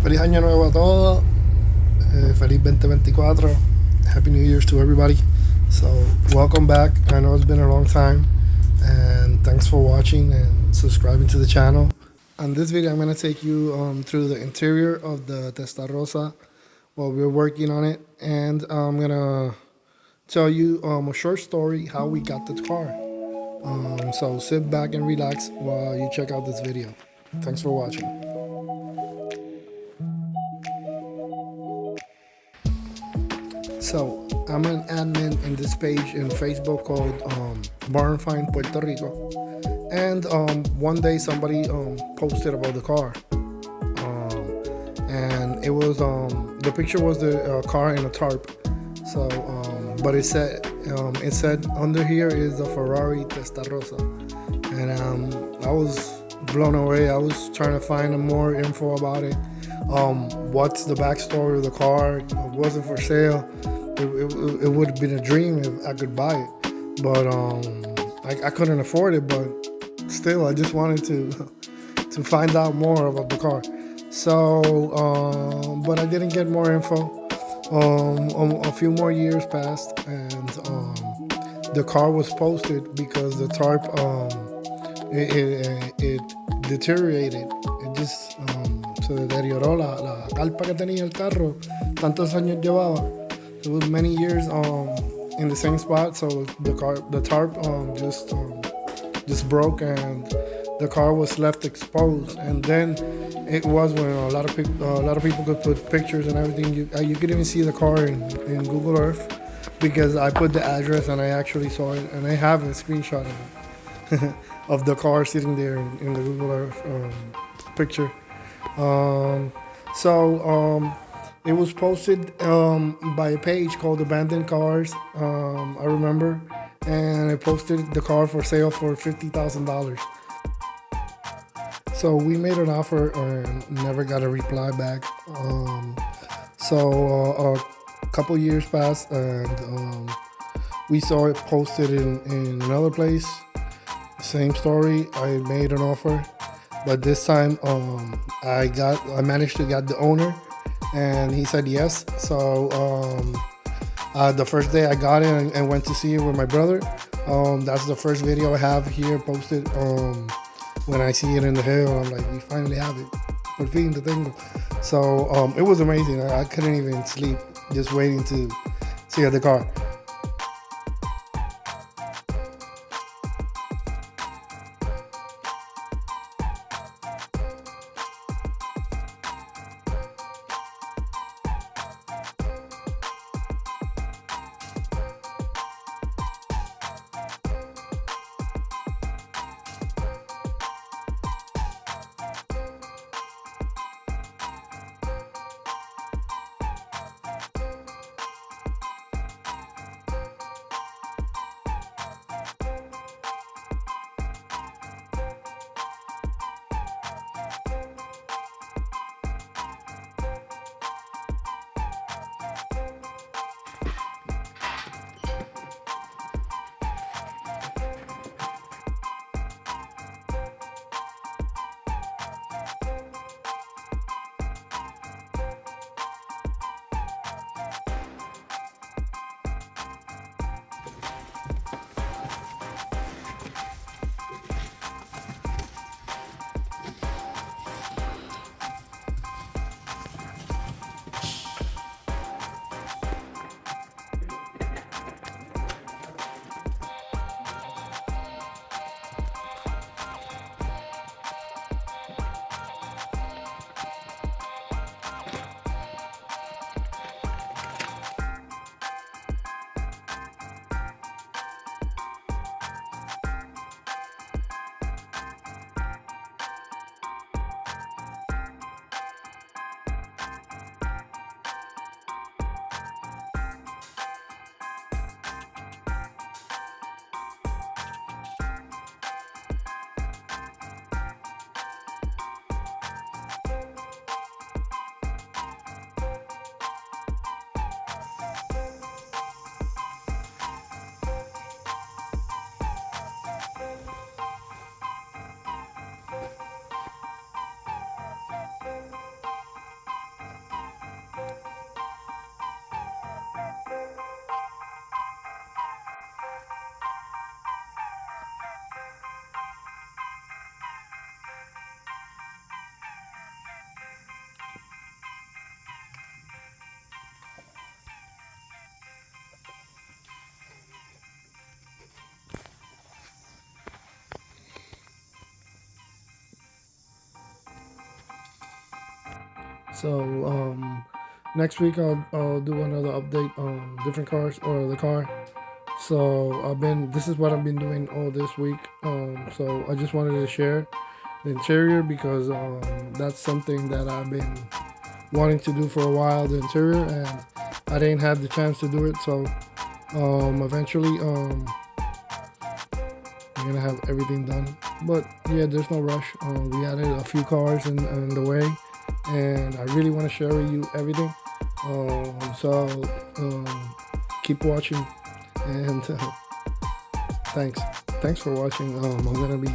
Feliz Año Nuevo a todos. Feliz 2024. Happy New Year's to everybody. So, welcome back. I know it's been a long time. And thanks for watching and subscribing to the channel. On this video, I'm going to take you through the interior of the Testarossa while we're working on it. And I'm going to tell you a short story how we got the car. So sit back and relax while you check out this video. Thanks for watching. So I'm an admin in this page in Facebook called Barn Find Puerto Rico, and one day somebody posted about the car, and it was the picture was the car in a tarp. So but it said under here is the Ferrari Testarossa, and I was blown away. I was trying to find more info about it. What's the backstory of the car? It wasn't for sale. It would have been a dream if I could buy it, but I couldn't afford it. But still, I just wanted to find out more about the car. So, but I didn't get more info. A few more years passed, and the car was posted because the tarp it deteriorated. It just se deterioró la carpa que tenía el carro. Tantos años llevaba. It was many years in the same spot, so the tarp just broke, and the car was left exposed. And then it was when a lot of people could put pictures and everything. You could even see the car in Google Earth, because I put the address and I actually saw it, and I have a screenshot of it of the car sitting there in the Google Earth picture. It was posted by a page called Abandoned Cars, I remember, and I posted the car for sale for $50,000. So we made an offer and never got a reply back. A couple years passed, and we saw it posted in another place. Same story. I made an offer, but this time I managed to get the owner, and he said yes. So the first day I got it and went to see it with my brother. That's the first video I have here posted. When I see it in the hill, I'm like, we finally have it. Por fin te tengo. So it was amazing. I couldn't even sleep just waiting to see the car. So next week I'll do another update on different cars or the car. So this is what I've been doing all this week. So I just wanted to share the interior because that's something that I've been wanting to do for a while, the interior, and I didn't have the chance to do it. So eventually I'm gonna have everything done. But yeah, there's no rush. We added a few cars in the way, and I really want to share with you everything. So keep watching, and thanks for watching. I'm gonna be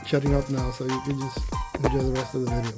shutting up now, so you can just enjoy the rest of the video.